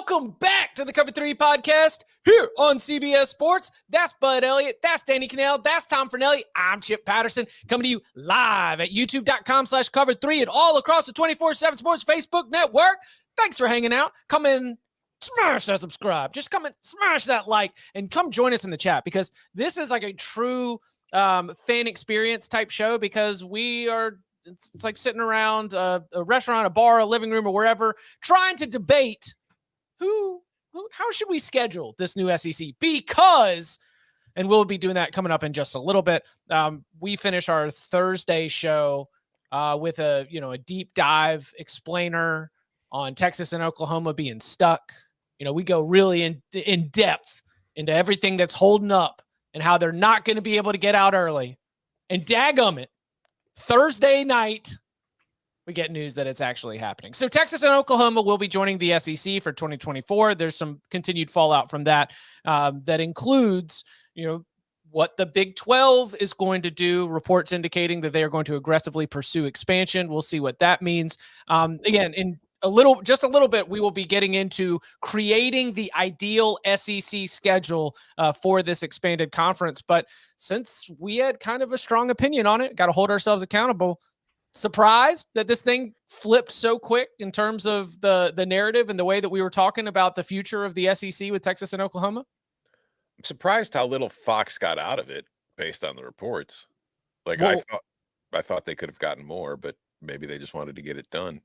Welcome back to the Cover 3 podcast here on CBS Sports. That's Bud Elliott. That's Danny Cannell. That's Tom Fornelli. I'm Chip Patterson coming to you live at youtube.com/cover3 and all across the 24/7 Sports Facebook network. Thanks for hanging out. Come in, smash that subscribe. Just come and smash that like and come join us in the chat because this is like a true fan experience type show because it's like sitting around a restaurant, a bar, a living room, or wherever trying to debate how should we schedule this new SEC? Because, and we'll be doing that coming up in just a little bit. We finish our Thursday show with a deep dive explainer on Texas and Oklahoma being stuck. We go really in depth into everything that's holding up and how they're not going to be able to get out early. And daggum it, Thursday night, we get news that it's actually happening. So Texas and Oklahoma will be joining the SEC for 2024. There's some continued fallout from that that includes, what the Big 12 is going to do. Reports indicating that they are going to aggressively pursue expansion. We'll see what that means. Again, in just a little bit, we will be getting into creating the ideal SEC schedule for this expanded conference. But since we had kind of a strong opinion on it, got to hold ourselves accountable. Surprised that this thing flipped so quick in terms of the narrative and the way that we were talking about the future of the SEC with Texas and Oklahoma? I'm surprised how little Fox got out of it based on the reports. I thought they could have gotten more, but maybe they just wanted to get it done.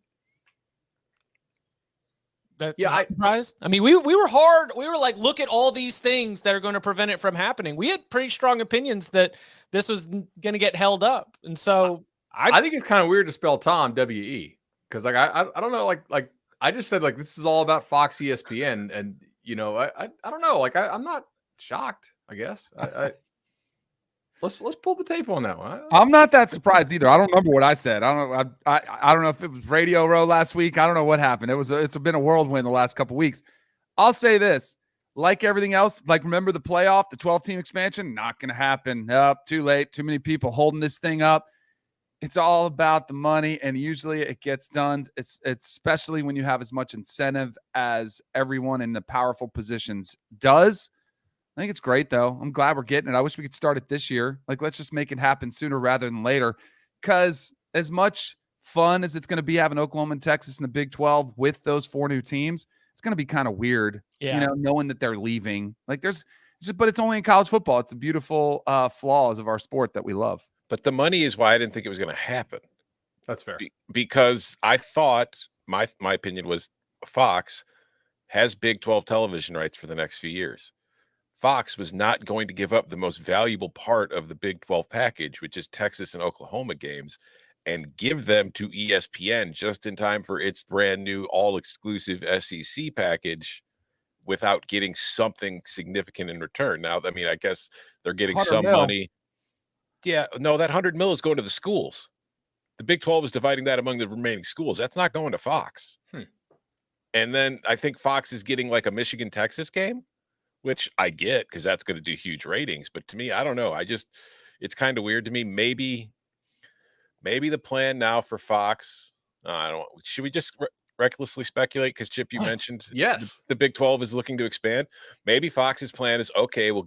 I'm surprised. I mean, we were hard. We were like, look at all these things that are going to prevent it from happening. We had pretty strong opinions that this was going to get held up. And so I think it's kind of weird to spell Tom W-E because I don't know, like I just said, like, this is all about Fox ESPN. And, I don't know, like, I'm not shocked, I guess. Let's pull the tape on that one. I'm not that surprised either. I don't remember what I said. I don't know. I don't know if it was Radio Row last week. I don't know what happened. It's been a whirlwind the last couple of weeks. I'll say this, like everything else, like remember the playoff, the 12-team expansion, not going to happen. Too late. Too many people holding this thing up. It's all about the money, and usually it gets done. It's especially when you have as much incentive as everyone in the powerful positions does. I think it's great, though. I'm glad we're getting it. I wish we could start it this year. Like, let's just make it happen sooner rather than later. Because as much fun as it's going to be having Oklahoma and Texas in the Big 12 with those 4 new teams, it's going to be kind of weird, knowing that they're leaving. Like, but it's only in college football. It's the beautiful flaws of our sport that we love. But the money is why I didn't think it was going to happen. That's fair. Because I thought, my opinion was Fox has Big 12 television rights for the next few years. Fox was not going to give up the most valuable part of the Big 12 package, which is Texas and Oklahoma games, and give them to ESPN just in time for its brand new all-exclusive SEC package without getting something significant in return. Now, I mean, I guess they're getting some money. Yeah, no, that $100 million is going to the schools. The Big 12 is dividing that among the remaining schools. That's not going to Fox. And then I think Fox is getting like a Michigan-Texas game, which I get because that's going to do huge ratings. But to me, I don't know. It's kind of weird to me. Maybe the plan now for Fox, should we just recklessly speculate? Because Chip, you mentioned the Big 12 is looking to expand. Maybe Fox's plan is, okay, we'll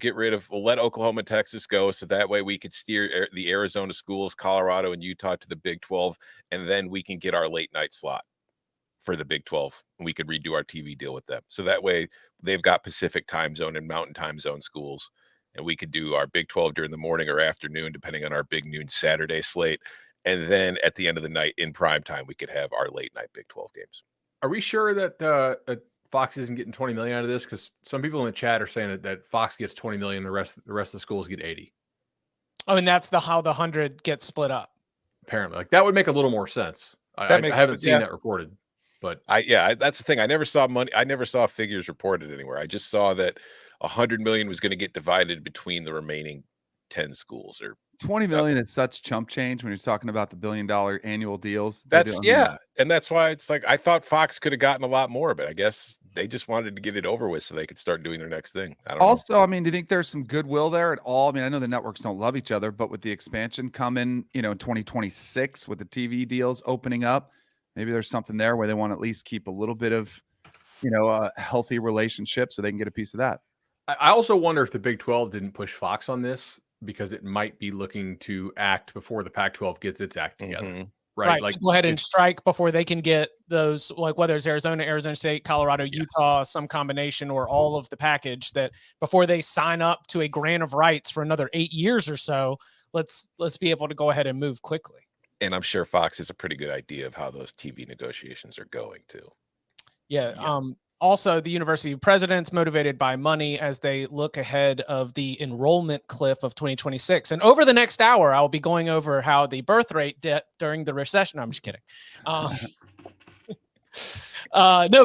let Oklahoma and Texas go. So that way we could steer the Arizona schools, Colorado and Utah to the Big 12. And then we can get our late night slot for the Big 12. And we could redo our TV deal with them. So that way they've got Pacific time zone and mountain time zone schools. And we could do our Big 12 during the morning or afternoon, depending on our big noon Saturday slate. And then at the end of the night in prime time, we could have our late night Big 12 games. Are we sure that Fox isn't getting $20 million out of this? Because some people in the chat are saying that Fox gets $20 million, the rest of the schools get 80. Oh, and that's how the 100 gets split up. Apparently, like that would make a little more sense. I haven't seen that reported, but that's the thing. I never saw money. I never saw figures reported anywhere. I just saw that $100 million was going to get divided between the remaining 10 schools. Or $20 million is such chump change when you're talking about the $1 billion annual deals. And that's why it's like I thought Fox could have gotten a lot more, but I guess they just wanted to get it over with so they could start doing their next thing. I don't know. I mean, do you think there's some goodwill there at all? I mean, I know the networks don't love each other, but with the expansion coming, in 2026 with the TV deals opening up, maybe there's something there where they want to at least keep a little bit of a healthy relationship so they can get a piece of that. I also wonder if the Big 12 didn't push Fox on this because it might be looking to act before the Pac-12 gets its act together. Mhm. Right. To go ahead and strike before they can get those, like whether it's Arizona, Arizona State, Colorado, Utah, some combination, or all of the package, that before they sign up to a grant of rights for another 8 years or so, let's be able to go ahead and move quickly. And I'm sure Fox has a pretty good idea of how those TV negotiations are going too. Yeah. Also, the university president's motivated by money as they look ahead of the enrollment cliff of 2026. And over the next hour, I'll be going over how the birth rate dipped during the recession. I'm just kidding. No,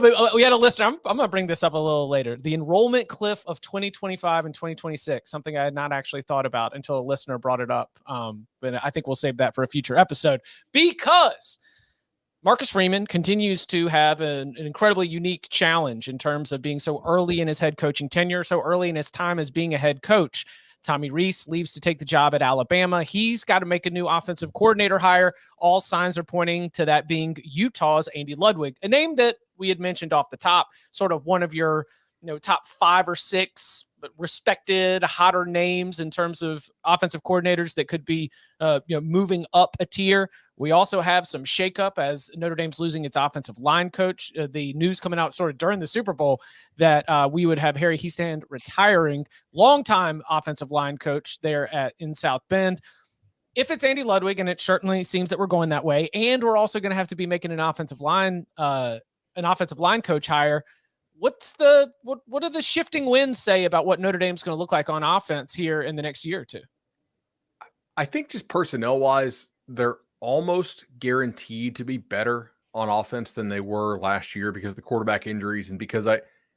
but we had a listener. I'm going to bring this up a little later. The enrollment cliff of 2025 and 2026, something I had not actually thought about until a listener brought it up. But I think we'll save that for a future episode, because Marcus Freeman continues to have an incredibly unique challenge in terms of being so early in his head coaching tenure, so early in his time as being a head coach. Tommy Rees leaves to take the job at Alabama. He's got to make a new offensive coordinator hire. All signs are pointing to that being Utah's Andy Ludwig, a name that we had mentioned off the top, sort of one of your top 5 or 6 respected, hotter names in terms of offensive coordinators that could be moving up a tier. We also have some shakeup as Notre Dame's losing its offensive line coach. The news coming out sort of during the Super Bowl that we would have Harry Hiestand retiring, longtime offensive line coach there in South Bend. If it's Andy Ludwig, and it certainly seems that we're going that way, and we're also going to have to be making an offensive line coach hire, what do the shifting winds say about what Notre Dame's going to look like on offense here in the next year or two? I think just personnel wise, they're almost guaranteed to be better on offense than they were last year because of the quarterback injuries. And because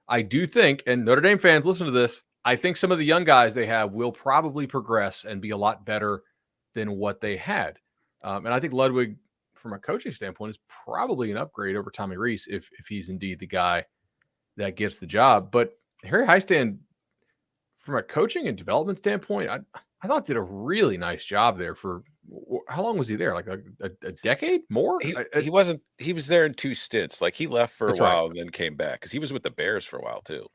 I do think, and Notre Dame fans, listen to this, I think some of the young guys they have will probably progress and be a lot better than what they had. And I think Ludwig, from a coaching standpoint, is probably an upgrade over Tommy Rees if he's indeed the guy that gets the job. But Harry Hiestand, from a coaching and development standpoint, I thought did a really nice job there for how long was he there? Like a decade more? He was there in 2 stints. Like he left for a while and then came back because he was with the Bears for a while too.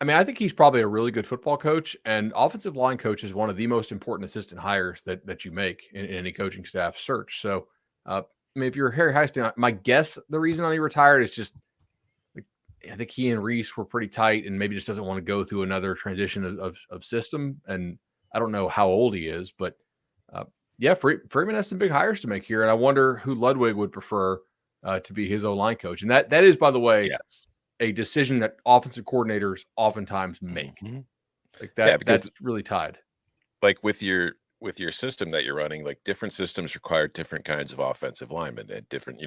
I mean, I think he's probably a really good football coach, and offensive line coach is one of the most important assistant hires that you make in any coaching staff search. So, I mean, if you're Harry Hiestand, my guess the reason he retired is just I think he and Rees were pretty tight and maybe just doesn't want to go through another transition of system. And I don't know how old he is, but Freeman has some big hires to make here. And I wonder who Ludwig would prefer to be his O-line coach. And that is, by the way, a decision that offensive coordinators oftentimes make. Mm-hmm. Like that, that's really tied. Like with your system that you're running, like different systems require different kinds of offensive linemen and different,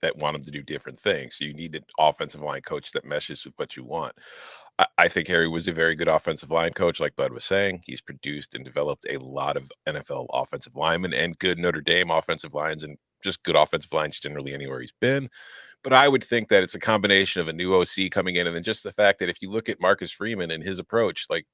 that want them to do different things. So you need an offensive line coach that meshes with what you want. I think Harry was a very good offensive line coach. Like Bud was saying, he's produced and developed a lot of NFL offensive linemen and good Notre Dame offensive lines and just good offensive lines generally anywhere he's been. But I would think that it's a combination of a new OC coming in and then just the fact that if you look at Marcus Freeman and his approach, like,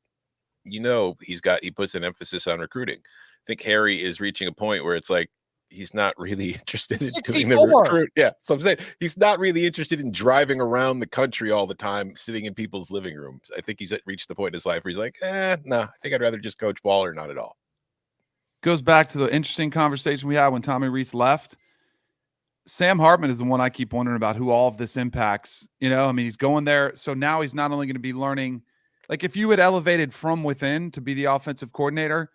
he puts an emphasis on recruiting. I think Harry is reaching a point where it's like he's not really interested in doing the recruit. Yeah, so I'm saying he's not really interested in driving around the country all the time, sitting in people's living rooms. I think he's reached the point in his life where he's like, no, I think I'd rather just coach ball or not at all. Goes back to the interesting conversation we had when Tommy Rees left. Sam Hartman is the one I keep wondering about who all of this impacts. He's going there. So now he's not only going to be learning. Like if you had elevated from within to be the offensive coordinator,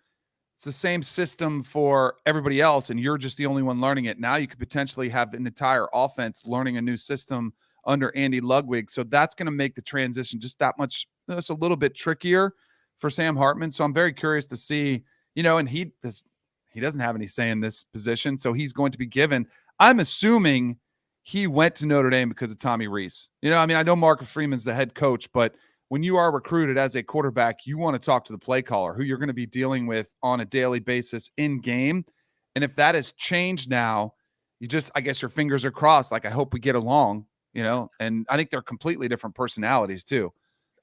it's the same system for everybody else, and you're just the only one learning it. Now you could potentially have an entire offense learning a new system under Andy Ludwig. So that's going to make the transition just that much, it's a little bit trickier for Sam Hartman. So I'm very curious to see, and he doesn't have any say in this position. So he's going to be given, I'm assuming he went to Notre Dame because of Tommy Rees. I know Marcus Freeman's the head coach, but when you are recruited as a quarterback, you want to talk to the play caller who you're going to be dealing with on a daily basis in game. And if that has changed now, I guess your fingers are crossed. Like, I hope we get along, and I think they're completely different personalities too.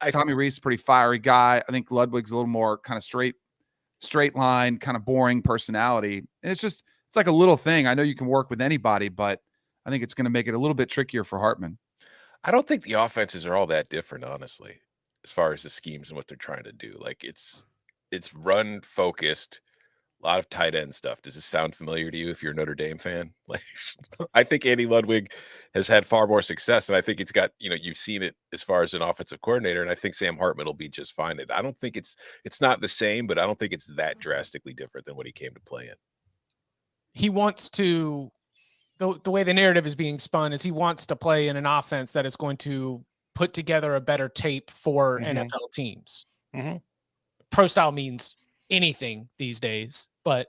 Tommy Rees is a pretty fiery guy. I think Ludwig's a little more kind of straight line, kind of boring personality. And it's like a little thing. I know you can work with anybody, but I think it's going to make it a little bit trickier for Hartman. I don't think the offenses are all that different, honestly, as far as the schemes and what they're trying to do. Like it's run focused, a lot of tight end stuff. Does this sound familiar to you if you're a Notre Dame fan? Like I think Andy Ludwig has had far more success, and I think it's got, you've seen it as far as an offensive coordinator, and I think Sam Hartman will be just fine. I don't think it's not the same, but I don't think it's that drastically different than what he came to play in. He wants to, the way the narrative is being spun is he wants to play in an offense that is going to put together a better tape for NFL teams. Pro style means anything these days, but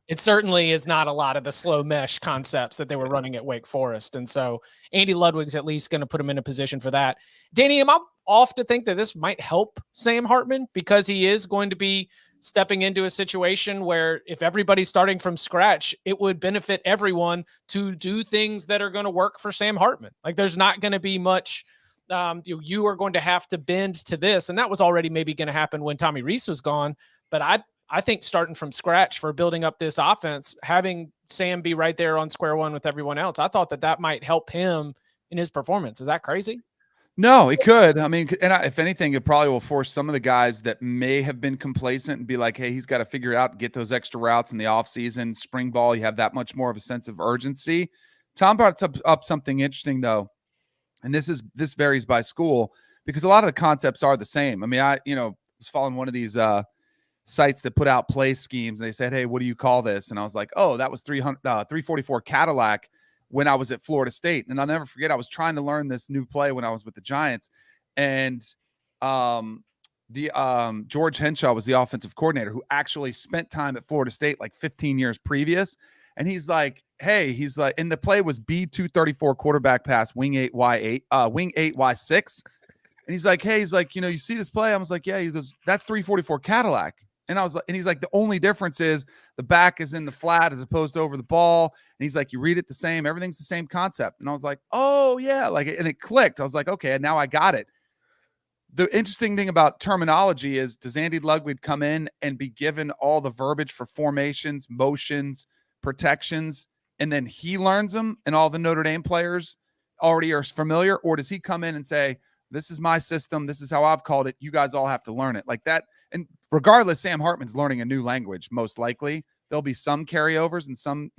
it certainly is not a lot of the slow mesh concepts that they were running at Wake Forest. And so Andy Ludwig's at least going to put him in a position for that. Danny, am I off to think that this might help Sam Hartman because he is going to be stepping into a situation where if everybody's starting from scratch, it would benefit everyone to do things that are going to work for Sam Hartman. Like there's not going to be much, you are going to have to bend to this. And that was already maybe going to happen when Tommy Rees was gone. But I think starting from scratch for building up this offense, having Sam be right there on square one with everyone else, I thought that might help him in his performance. Is that crazy? No, it could. I mean, and if anything, it probably will force some of the guys that may have been complacent and be like, hey, he's got to figure it out, get those extra routes in the offseason, spring ball. You have that much more of a sense of urgency. Tom brought up something interesting, though, and this varies by school because a lot of the concepts are the same. I mean, I was following one of these sites that put out play schemes, and they said, hey, what do you call this? And I was like, oh, that was 344 Cadillac when I was at Florida State. And I'll never forget, I was trying to learn this new play when I was with the Giants. And George Henshaw was the offensive coordinator who actually spent time at Florida State like 15 years previous. And he's like, and the play was B234 quarterback pass, wing 8Y8, wing 8Y6. And he's like, hey, you see this play? I was like, yeah. He goes, that's 344 Cadillac. And I was like, and he's like, the only difference is the back is in the flat as opposed to over the ball. And he's like, you read it the same, everything's the same concept. And I was like, oh yeah, and it clicked. I was like, okay, now I got it. The interesting thing about terminology is, does Andy Ludwig come in and be given all the verbiage for formations, motions, protections, and then he learns them and all the Notre Dame players already are familiar? Or does he come in and say, this is my system, this is how I've called it, you guys all have to learn it like that? And regardless, Sam Hartman's learning a new language, most likely. There'll be some carryovers and some,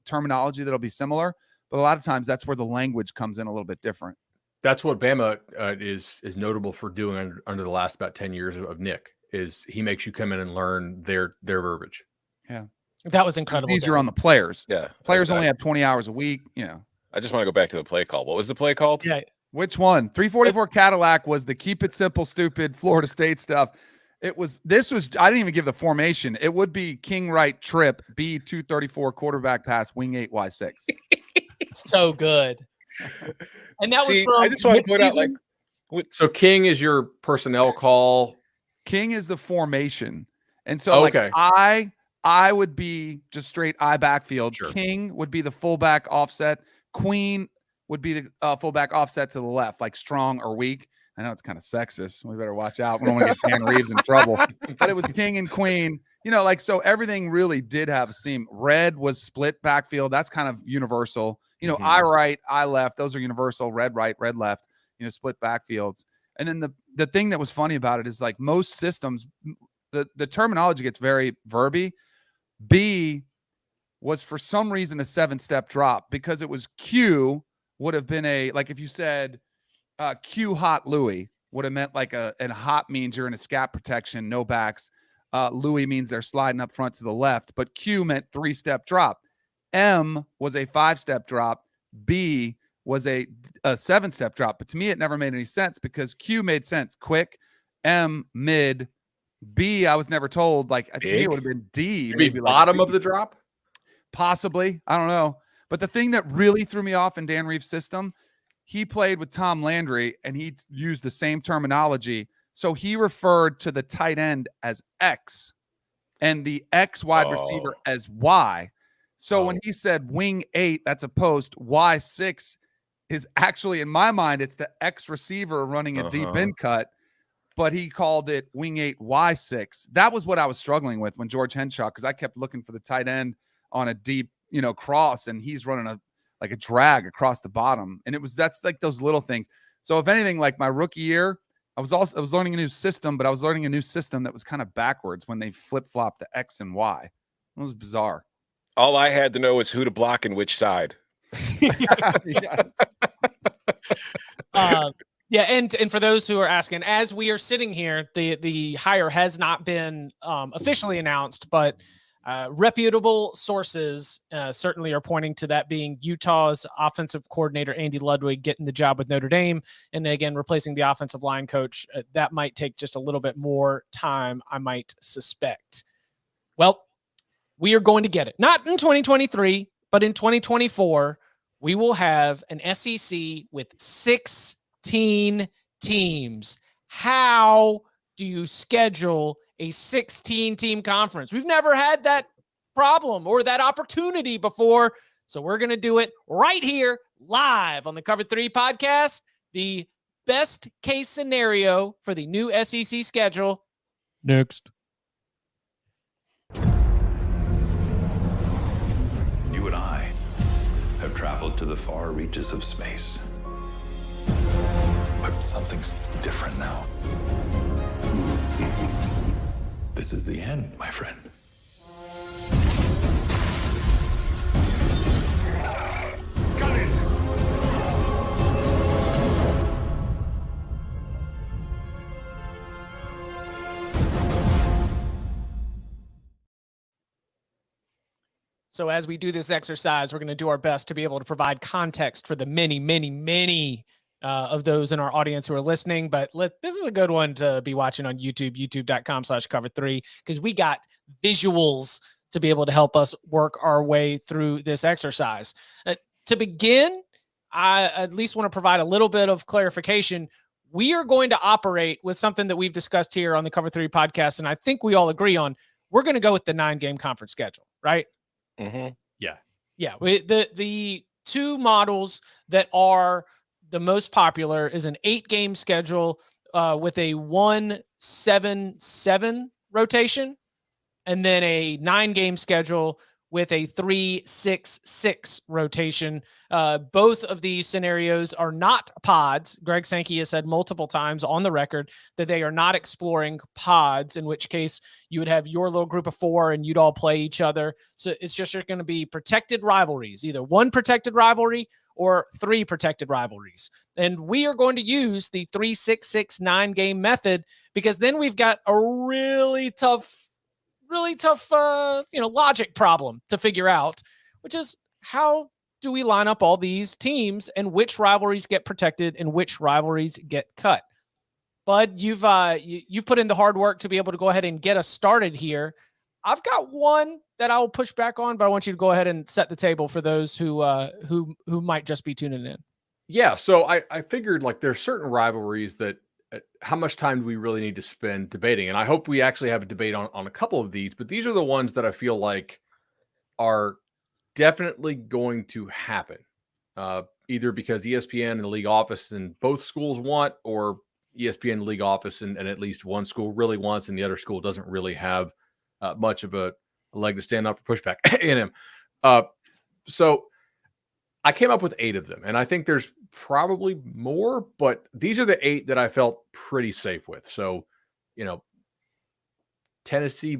terminology that'll be similar, but a lot of times that's where the language comes in a little bit different. That's what Bama is notable for doing under the last about 10 years of Nick, is he makes you come in and learn their verbiage. Yeah. That was incredible. It's easier on the players. Yeah. Players only have 20 hours a week, I just want to go back to the play call. What was the play called? Yeah. Which one? 344 Cadillac was the keep it simple, stupid Florida State stuff. I didn't even give the formation. It would be King Right trip, B234 quarterback pass, wing 8Y6. So good. And that was from I just want to point out, so King is your personnel call. King is the formation. And so okay. I would be just straight I backfield. Sure. King would be the fullback offset. Queen would be the fullback offset to the left, like strong or weak. I know it's kind of sexist. We better watch out. We don't want to get Dan Reeves in trouble. But it was King and Queen. So everything really did have a seam. Red was split backfield. That's kind of universal. I right, I left. Those are universal. Red right, red left. Split backfields. And then the thing that was funny about it is like most systems, the terminology gets very verby. B was for some reason a 7-step drop because it was Q would have been like if you said Q hot Louis would have meant and hot means you're in a scat protection, no backs. Louis means they're sliding up front to the left, but Q meant 3-step drop. M was a 5-step drop. B was a 7-step drop. But to me, it never made any sense because Q made sense. Quick, M, mid, B, I was never told. To me, it would have been D. Maybe bottom of the drop? Possibly. I don't know. But the thing that really threw me off in Dan Reeves' system, he played with Tom Landry, and he used the same terminology. So he referred to the tight end as X and the X wide receiver as Y. So when he said wing 8, that's a post, Y6 is actually, in my mind, it's the X receiver running a deep in cut, but he called it wing 8, Y6. That was what I was struggling with when George Henshaw, because I kept looking for the tight end on a deep, cross, and he's running a drag across the bottom. And that's like those little things. So if anything, like my rookie year, I was learning a new system, but I was learning a new system that was kind of backwards when they flip-flopped the X and Y. It was bizarre. All I had to know is who to block and which side. Yes. Yeah, and for those who are asking, as we are sitting here, the hire has not been officially announced, but reputable sources certainly are pointing to that being Utah's offensive coordinator, Andy Ludwig, getting the job with Notre Dame. And again, replacing the offensive line coach. That might take just a little bit more time, I might suspect. Well, we are going to get it. Not in 2023, but in 2024, we will have an SEC with 16 teams. How do you schedule a 16-team conference? We've never had that problem or that opportunity before. So we're going to do it right here live on the Cover 3 podcast. The best case scenario for the new SEC schedule. Next. You and I have traveled to the far reaches of space. But something's different now. This is the end, my friend. Got it! So as we do this exercise, we're going to do our best to be able to provide context for the many, many, many of those in our audience who are listening. But this is a good one to be watching on YouTube, youtube.com/cover3, because we got visuals to be able to help us work our way through this exercise. To begin, I at least want to provide a little bit of clarification. We are going to operate with something that we've discussed here on the Cover 3 podcast, and I think we all agree on. We're going to go with the 9-game conference schedule, right? Mm-hmm. Yeah. The two models that are the most popular is an 8-game schedule with a 1-7-7 rotation, and then a 9-game schedule with a 3-6-6 rotation. Both of these scenarios are not pods. Greg Sankey has said multiple times on the record that they are not exploring pods, in which case you would have your little group of 4 and you'd all play each other. So it's just going to be protected rivalries, either 1 protected rivalry or 3 protected rivalries. And we are going to use the 3-6-6 9-game method, because then we've got a really tough logic problem to figure out, which is how do we line up all these teams and which rivalries get protected and which rivalries get cut. Bud, you've put in the hard work to be able to go ahead and get us started here. I've got one that I will push back on, but I want you to go ahead and set the table for those who might just be tuning in. Yeah, so I figured like there's certain rivalries that how much time do we really need to spend debating? And I hope we actually have a debate on a couple of these, but these are the ones that I feel like are definitely going to happen, either because ESPN and the league office and both schools want, or ESPN and the league office and at least one school really wants and the other school doesn't really have much of a leg to stand up for pushback. A&M. So I came up with 8 of them, and I think there's probably more, but these are the 8 that I felt pretty safe with. So, Tennessee,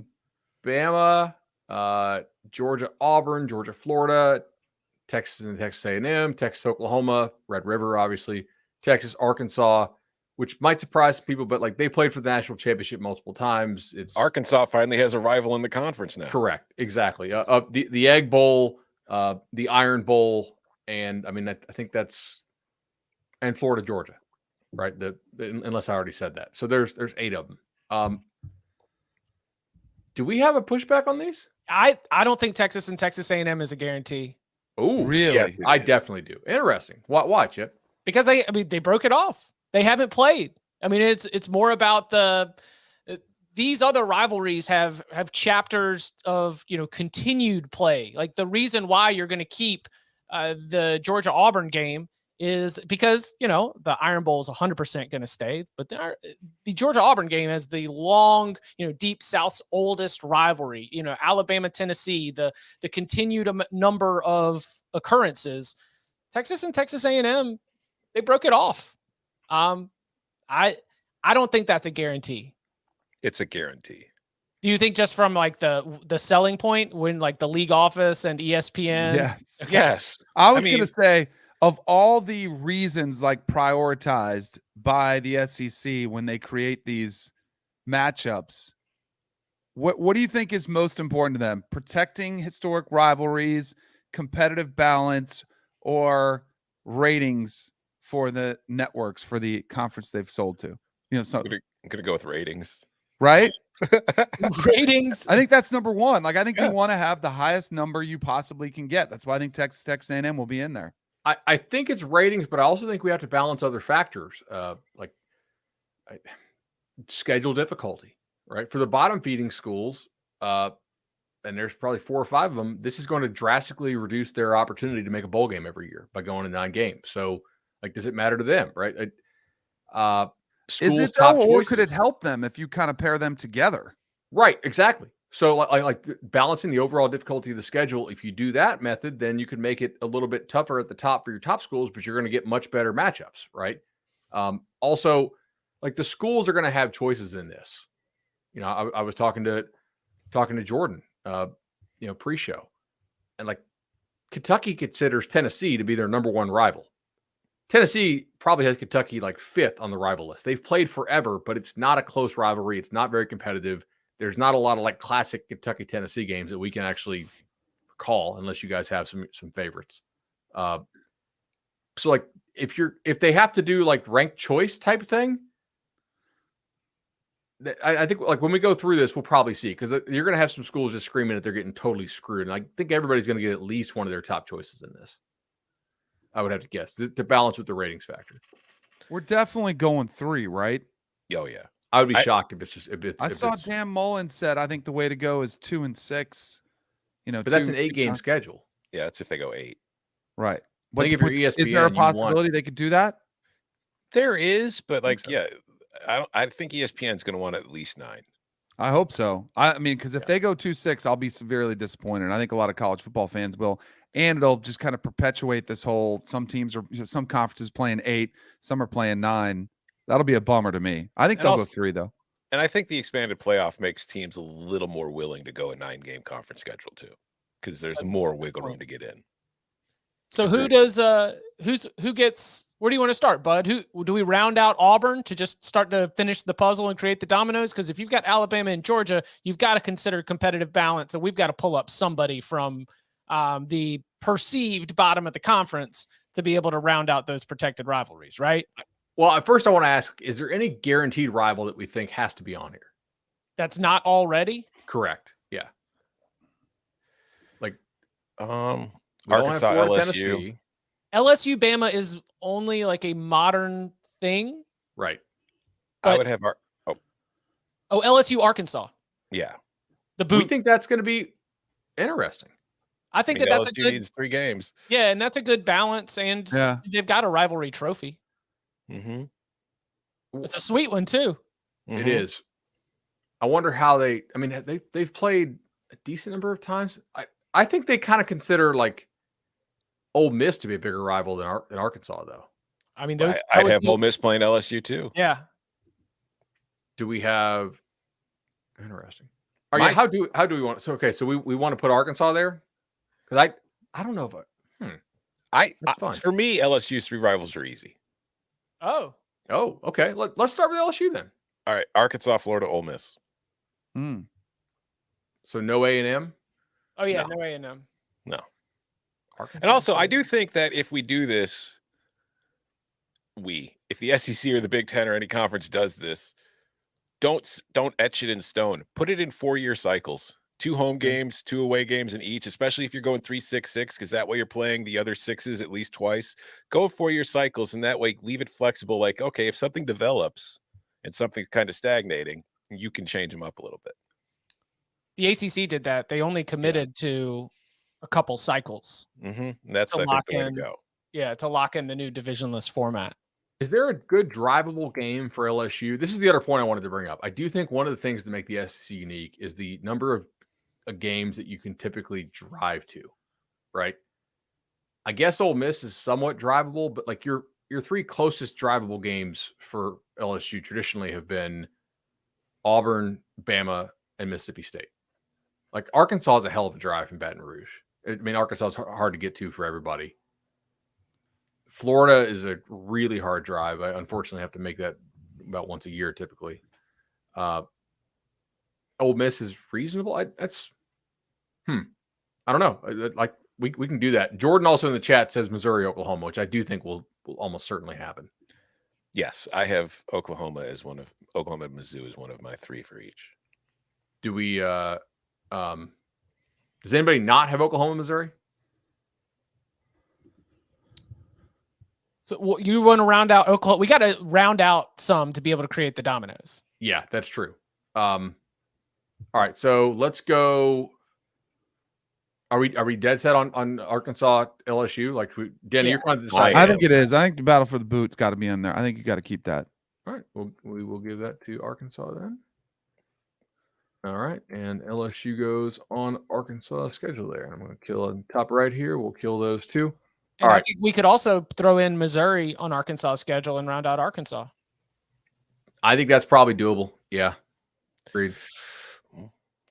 Bama, Georgia, Auburn, Georgia, Florida, Texas and Texas A&M, Texas, Oklahoma, Red River, obviously, Texas, Arkansas, which might surprise people, but like they played for the national championship multiple times. It's Arkansas finally has a rival in the conference now. Correct. Exactly. The Egg Bowl, the Iron Bowl, and I mean, I think that's, and Florida, Georgia, right? Unless I already said that. So there's 8 of them. Do we have a pushback on these? I don't think Texas and Texas A&M is a guarantee. Oh, Really? Yes, I is. definitely do. Interesting. Why, Chip? Because they broke it off. They haven't played. I mean, it's more about these other rivalries have chapters of, continued play. Like the reason why you're going to keep the Georgia Auburn game is because, the Iron Bowl is 100% going to stay, but the Georgia Auburn game has the long, deep South's oldest rivalry, Alabama, Tennessee, the continued number of occurrences. Texas and Texas A&M, they broke it off. I don't think that's a guarantee. It's a guarantee. Do you think just from like the selling point when like the league office and ESPN? Yes. Okay. Yes. I was I going mean- to say, of all the reasons like prioritized by the SEC when they create these matchups, what do you think is most important to them? Protecting historic rivalries, competitive balance, or ratings for the networks for the conference they've sold to? So I'm gonna go with ratings. right? Ratings. I think that's number one. Like, I think Yeah. you want to have the highest number you possibly can get. That's why I think Texas A&M will be in there. I think it's ratings, but I also think we have to balance other factors, like schedule difficulty, right? For the bottom feeding schools, and there's probably 4 or 5 of them, this is going to drastically reduce their opportunity to make a bowl game every year by going to 9 games. So, like, does it matter to them, right? Schools' Is it top though, or could it choices. help them if you kind of pair them together? Right, exactly. So like balancing the overall difficulty of the schedule, if you do that method, then you can make it a little bit tougher at the top for your top schools, but you're going to get much better matchups, right? Also, like the schools are going to have choices in this. I was talking to Jordan, pre-show, and like Kentucky considers Tennessee to be their number one rival. Tennessee probably has Kentucky like 5th on the rival list. They've played forever, but it's not a close rivalry. It's not very competitive. There's not a lot of like classic Kentucky Tennessee games that we can actually call unless you guys have some favorites. So like if they have to do like ranked choice type thing, I think like when we go through this, we'll probably see, because you're going to have some schools just screaming that they're getting totally screwed. And I think everybody's going to get at least one of their top choices in this. I would have to guess to balance with the ratings factor. We're definitely going 3, right? Oh yeah. I would be shocked if it's just I saw Dan Mullen said, I think the way to go is 2 and 6. But that's an 8-game schedule. Yeah, that's if they go 8. Right. I think if you're ESPN, is there a you want- possibility they could do that? There is, but like, so. yeah, I think ESPN's going to want at least 9. I hope so. I mean, because if they go 2-6, I'll be severely disappointed. I think a lot of college football fans will, and it'll just kind of perpetuate this whole. Some conferences playing 8, some are playing 9. That'll be a bummer to me. I think they'll go 3 though. And I think the expanded playoff makes teams a little more willing to go a 9-game conference schedule too, because there's more wiggle room to get in. So who gets? Where do you want to start, Bud? Who do we round out Auburn to just start to finish the puzzle and create the dominoes? Because if you've got Alabama and Georgia, you've got to consider competitive balance, and we've got to pull up somebody from the perceived bottom of the conference to be able to round out those protected rivalries, right? Well, at first I want to ask, is there any guaranteed rival that we think has to be on here? That's not already? Correct. Yeah. Like, We Florida, Arkansas, LSU. Tennessee. LSU Bama is only like a modern thing. Right. I would have LSU Arkansas. yeah. The We boot. think that's going to be interesting. I think mean, that's a LSU good needs 3 games. Yeah, and that's a good balance, and they've got a rivalry trophy. Mm-hmm. It's a sweet one too. It is. I wonder how they've played a decent number of times. I think they kind of consider like Ole Miss to be a bigger rival than Arkansas, though. I mean, those. I'd have Ole Miss playing LSU too. Yeah. Do we have? Interesting. How do we want? So we want to put Arkansas there, because I don't know if That's fine. For me, LSU's 3 rivals are easy. Oh. Okay. Let's start with LSU then. All right, Arkansas, Florida, Ole Miss. So no A&M. Oh yeah, no A&M. No. Arkansas, And also, I do think that if we do this, if the SEC or the Big Ten or any conference does this, don't etch it in stone. Put it in 4-year cycles. 2 home games, 2 away games in each, especially if you're going 3-6-6, because that way you're playing the other 6s at least twice. Go 4-year cycles, and that way leave it flexible. Like, okay, if something develops and something's kind of stagnating, you can change them up a little bit. The ACC did that. They only committed to a couple cycles. Mm-hmm. That's, I think, the way to go. Yeah, to lock in the new divisionless format. Is there a good drivable game for LSU? This is the other point I wanted to bring up. I do think one of the things that make the SEC unique is the number of games that you can typically drive to, right? I guess Ole Miss is somewhat drivable, but like three closest drivable games for LSU traditionally have been Auburn, Bama, and Mississippi State. Like Arkansas is a hell of a drive from Baton Rouge. I mean, Arkansas is hard to get to for everybody. Florida is a really hard drive. I unfortunately have to make that about once a year typically. Ole Miss is reasonable. I don't know. Like we can do that. Jordan also in the chat says Missouri, Oklahoma, which I do think will almost certainly happen. Yes, I have Oklahoma and Mizzou as one of my three for each. Do we? Does anybody not have Oklahoma, Missouri? So you want to round out Oklahoma? We got to round out some to be able to create the dominoes. Yeah, that's true. All right, so let's go. Are we dead set on Arkansas, LSU? Like, Danny, you're kind of deciding. I think it is. I think the battle for the boot's got to be in there. I think you got to keep that. All right, we will give that to Arkansas then. All right, and LSU goes on Arkansas schedule there. I'm going to kill on top right here. We'll kill those two. And I think we could also throw in Missouri on Arkansas schedule and round out Arkansas. I think that's probably doable. Yeah, agreed.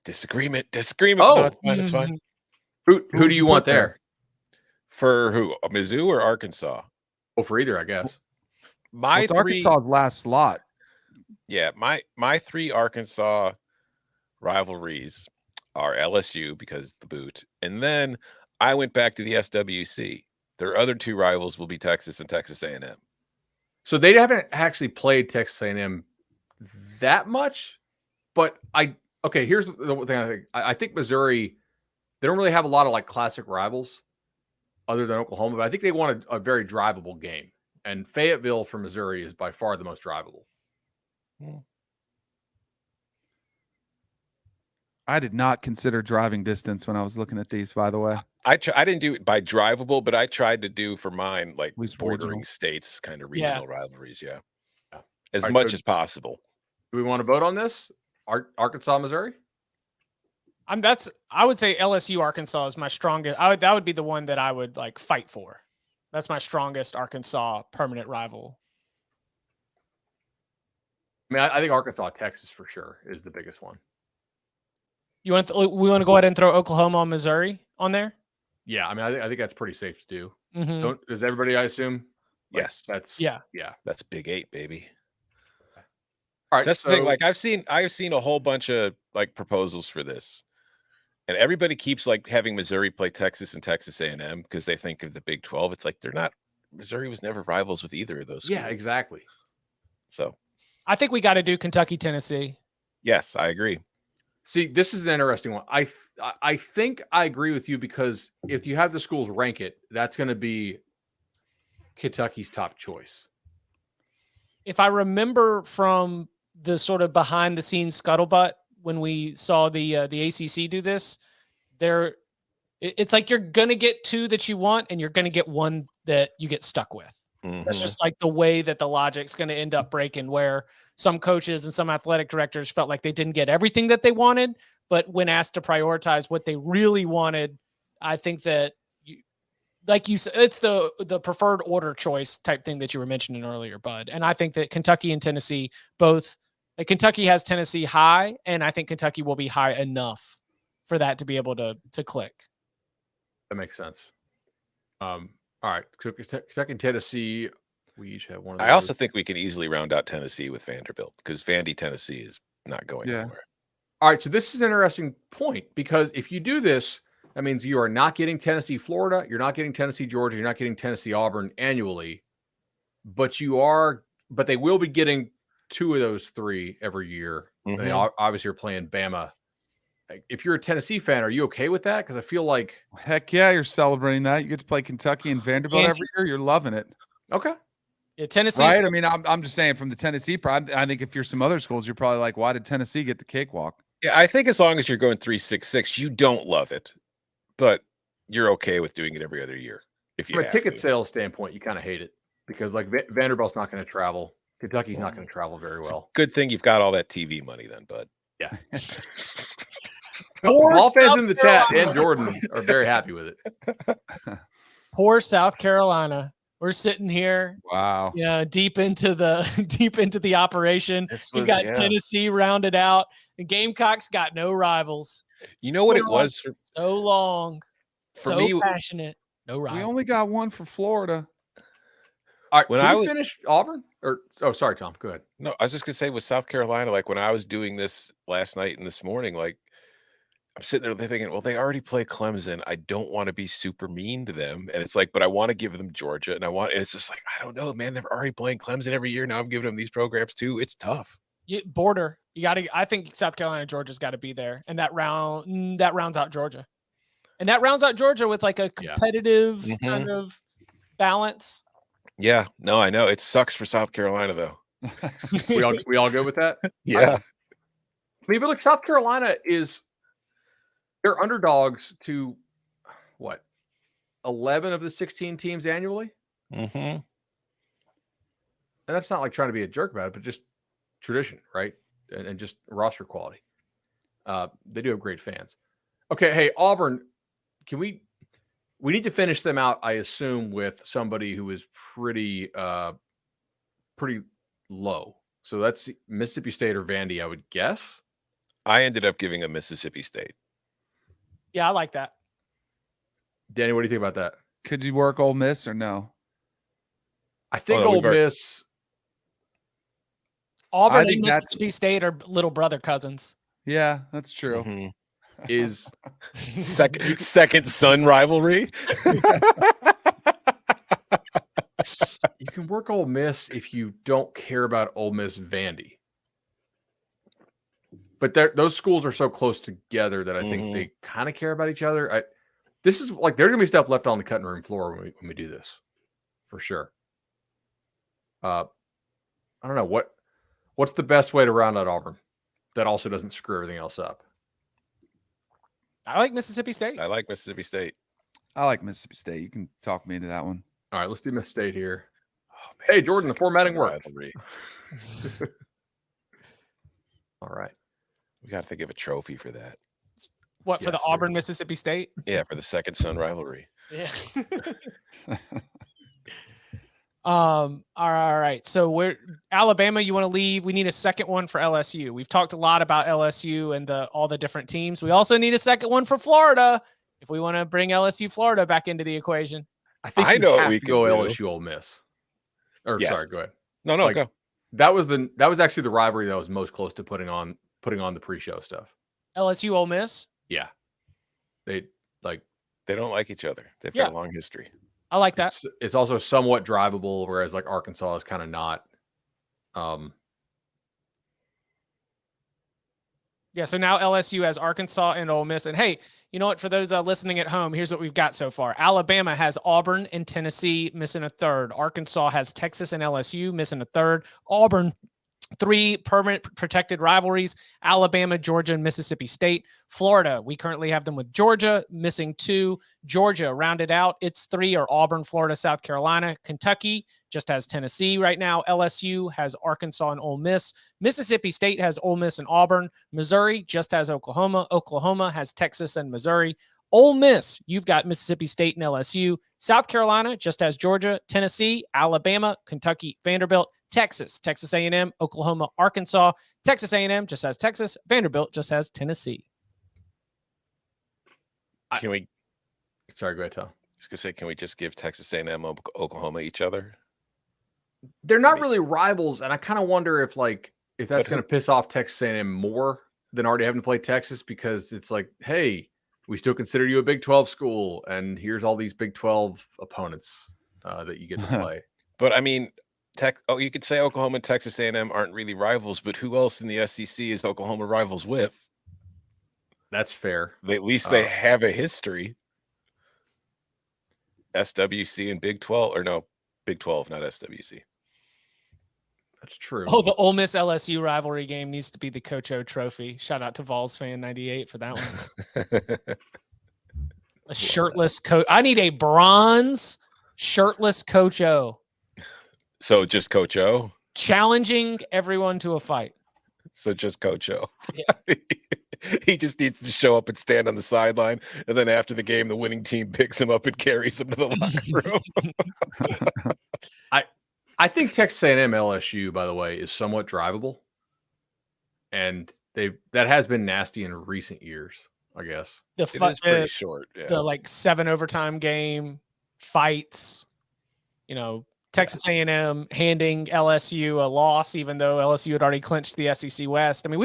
Disagreement. Oh, that's fine. Who do you want there? For who? Mizzou or Arkansas? Well, for either, I guess. My three Arkansas's last slot. Yeah, my three Arkansas rivalries are LSU because the boot, and then I went back to the SWC. Their other two rivals will be Texas and Texas A&M. So they haven't actually played Texas A&M that much, but here's the thing. I think Missouri, they don't really have a lot of like classic rivals other than Oklahoma, but I think they want a very drivable game. And Fayetteville for Missouri is by far the most drivable. I did not consider driving distance when I was looking at these, by the way. I didn't do it by drivable, but I tried to do for mine like bordering regional states, kind of regional rivalries. Yeah. As All right, much so as possible. Do we want to vote on this? Arkansas, Missouri? I would say LSU Arkansas is my strongest. That would be the one that I would like fight for. That's my strongest Arkansas permanent rival. I mean, I think Arkansas, Texas for sure is the biggest one. We want to go ahead and throw Oklahoma and Missouri on there? Yeah, I mean, I think that's pretty safe to do. Mm-hmm. Does everybody, I assume? Yes. That's That's Big 8, baby. All right. That's the thing. Like I've seen a whole bunch of like proposals for this. And everybody keeps like having Missouri play Texas and Texas A&M because they think of the Big 12. It's like they're not. Missouri was never rivals with either of those schools. Yeah, exactly. So I think we got to do Kentucky, Tennessee. Yes, I agree. See, this is an interesting one. I think I agree with you because if you have the schools rank it, that's going to be Kentucky's top choice. If I remember from the sort of behind the scenes scuttlebutt when we saw the ACC do this, it's like you're going to get two that you want and you're going to get one that you get stuck with. Mm-hmm. That's just like the way that the logic's going to end up breaking, where some coaches and some athletic directors felt like they didn't get everything that they wanted, but when asked to prioritize what they really wanted, I think that like you said, it's the preferred order choice type thing that you were mentioning earlier, Bud. And I think that Kentucky and Tennessee both, like Kentucky has Tennessee high, and I think Kentucky will be high enough for that to be able to click. That makes sense. All right, so Kentucky and Tennessee, we each have one of those. I also think we can easily round out Tennessee with Vanderbilt because Vandy, Tennessee is not going anywhere. All right, so this is an interesting point because if you do this, that means you are not getting Tennessee, Florida, you're not getting Tennessee, Georgia, you're not getting Tennessee, Auburn annually, but they will be getting two of those three every year. Mm-hmm. They obviously are playing Bama. If you're a Tennessee fan, are you okay with that? Because I feel like heck yeah, you're celebrating that. You get to play Kentucky and Vanderbilt every year. You're loving it. Okay. Yeah, Tennessee. Right? I mean, I'm just saying from the Tennessee pride, I think if you're some other schools, you're probably like, why did Tennessee get the cakewalk? Yeah, I think as long as you're going 3-6-6, you don't love it, but you're okay with doing it every other year. If you from a ticket to. sales standpoint, you kind of hate it because like Vanderbilt's not going to travel. Kentucky's not going to travel very well. Good thing you've got all that TV money then, bud. Yeah. Poor All fans South in the Carolina. chat and Jordan are very happy with it. Poor South Carolina. We're sitting here, Wow. deep into the operation. We've got Tennessee rounded out. The Gamecocks got no rivals. You know what it was for So long, so me? Passionate. No rivals. We only got one for Florida. All right, When can I we was- finish Auburn? Sorry, Tom. Go ahead. No, I was just gonna say with South Carolina, like when I was doing this last night and this morning, like I'm sitting there thinking, well, they already play Clemson. I don't want to be super mean to them. And it's like, but I want to give them Georgia. And it's just like, I don't know, man. They're already playing Clemson every year. Now I'm giving them these programs too. It's tough. Border. I think South Carolina, Georgia's got to be there. And that rounds out Georgia. And that rounds out Georgia with like a competitive kind of balance. Yeah, no, I know. It sucks for South Carolina though. we all good with that? Yeah. But like South Carolina they're underdogs to what? 11 of the 16 teams annually? Mm-hmm. And that's not like trying to be a jerk about it, but just tradition, right? And just roster quality. They do have great fans. Okay, hey, Auburn, we need to finish them out, I assume, with somebody who is pretty low. So that's Mississippi State or Vandy, I would guess. I ended up giving a Mississippi State. Yeah, I like that. Danny, what do you think about that? Could you work Ole Miss or no? I think no, Ole Miss. Auburn and Mississippi State are little brother cousins. Yeah, that's true. Mm-hmm. Is second son rivalry. You can work Ole Miss if you don't care about Ole Miss Vandy. But those schools are so close together that I think they kind of care about each other. This is like there's gonna be stuff left on the cutting room floor when we do this, for sure. I don't know what's the best way to round out Auburn that also doesn't screw everything else up. I like Mississippi State. I like Mississippi State. I like Mississippi State. You can talk me into that one. All right, let's do Miss State here. Oh, man, Hey, Jordan, the formatting worked. rivalry. All right. We got to think of a trophy for that. What, for the Yes, Auburn, Mississippi State? Yeah, for the second son rivalry. Yeah. All right. So we're Alabama. You want to leave? We need a second one for LSU. We've talked a lot about LSU and all the different teams. We also need a second one for Florida if we want to bring LSU Florida back into the equation. I think I you know what have we to go can do. LSU Ole Miss. Or Yes. sorry, go ahead. No, go. That was actually the rivalry that was most close to putting on the pre-show stuff. LSU Ole Miss. Yeah. They don't like each other. They've Yeah. got a long history. I like that. it's also somewhat drivable, whereas like Arkansas is kind of not. Yeah, so now LSU has Arkansas and Ole Miss. And hey, you know what? For those listening at home, here's what we've got so far. Alabama has Auburn and Tennessee missing a third. Arkansas has Texas and LSU missing a third. Auburn, 3 permanent protected rivalries: Alabama, Georgia, and Mississippi State. Florida, we currently have them with Georgia missing 2. Georgia rounded out. Its 3 are Auburn, Florida, South Carolina. Kentucky just has Tennessee right now. LSU has Arkansas and Ole Miss. Mississippi State has Ole Miss and Auburn. Missouri just has Oklahoma. Oklahoma has Texas and Missouri. Ole Miss, you've got Mississippi State and LSU. South Carolina just has Georgia, Tennessee, Alabama, Kentucky, Vanderbilt. Texas A&M, Oklahoma, Arkansas. Texas A&M just has Texas. Vanderbilt just has Tennessee. Can we? Sorry, go ahead, Tom. I was gonna say, can we just give Texas A&M, Oklahoma each other? They're not really rivals, and I kind of wonder if that's going to piss off Texas A&M more than already having to play Texas, because it's like, hey, we still consider you a Big 12 school, and here's all these Big 12 opponents that you get to play. But I mean, you could say Oklahoma and Texas A&M aren't really rivals, but who else in the SEC is Oklahoma rivals with? That's fair. At least they have a history. SWC and Big 12, or no, Big 12, not SWC. That's true. Oh, the Ole Miss LSU rivalry game needs to be the Coach O Trophy. Shout out to Vols fan 98 for that one. A shirtless coach. I need a bronze shirtless Coach O. So just Coach O? Challenging everyone to a fight. So just Coach O. Yeah. He just needs to show up and stand on the sideline, and then after the game, the winning team picks him up and carries him to the locker room. I think Texas A&M LSU, by the way, is somewhat drivable, and that has been nasty in recent years, I guess. It is pretty short. Yeah. The like 7 overtime game fights, Texas A&M handing LSU a loss, even though LSU had already clinched the SEC West. I mean,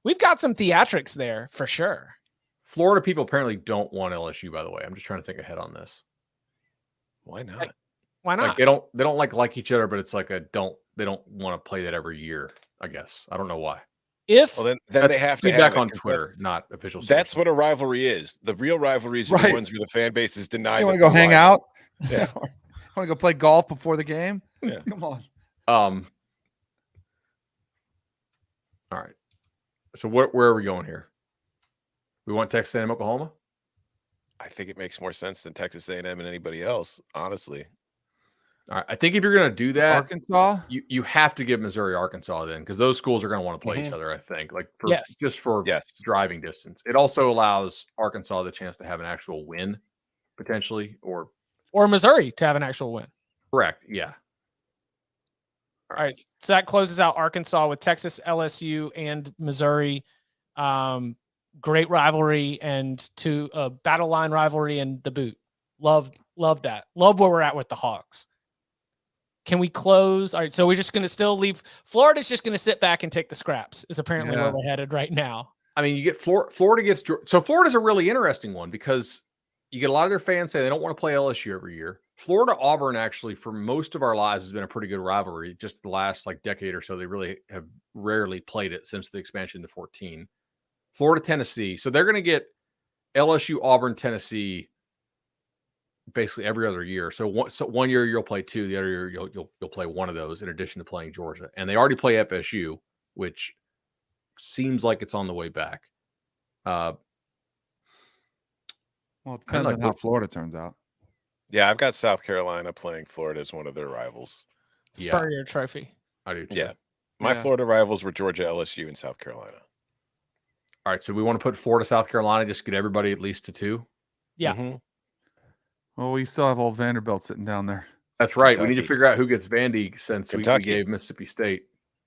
we've got some theatrics there for sure. Florida people apparently don't want LSU, by the way. I'm just trying to think ahead on this. Why not? Why not? Like they don't like each other, but it's like they don't want to play that every year, I guess. I don't know why. Then they have to feedback have on Twitter, not official. That's what a rivalry is. The real rivalries are the ones where the fan base is denied. You want to go hang out? Yeah. Want to go play golf before the game? Yeah. Come on. All right. So where are we going here? We want Texas A&M Oklahoma? I think it makes more sense than Texas A&M and anybody else, honestly. All right. I think if you're going to do that, Arkansas, you have to give Missouri Arkansas then, because those schools are going to want to play each other. I think, just for driving distance. It also allows Arkansas the chance to have an actual win, potentially, or Missouri to have an actual win. Correct. Yeah. All right. So that closes out Arkansas with Texas, LSU, and Missouri. Great rivalry and battle line rivalry and the boot. Love that. Love where we're at with the Hogs. Can we close? All right. So we're just going to still leave. Florida's just going to sit back and take the scraps is apparently where we're headed right now. I mean, you get Florida gets, so Florida's a really interesting one because you get a lot of their fans say they don't want to play LSU every year. Florida Auburn actually for most of our lives has been a pretty good rivalry. Just the last decade or so, they really have rarely played it since the expansion to 14. Florida Tennessee, so they're going to get LSU Auburn Tennessee basically every other year. So one year you'll play 2, the other year you'll play one of those in addition to playing Georgia, and they already play FSU, which seems like it's on the way back. Well, it depends on how Florida turns out. Yeah, I've got South Carolina playing Florida as one of their rivals. Spurrier Trophy. I do too. Yeah. My Florida rivals were Georgia, LSU, and South Carolina. All right, so we want to put Florida, South Carolina, just get everybody at least to 2? Yeah. Mm-hmm. Well, we still have old Vanderbilt sitting down there. That's right. Kentucky. We need to figure out who gets Vandy since we gave Mississippi State.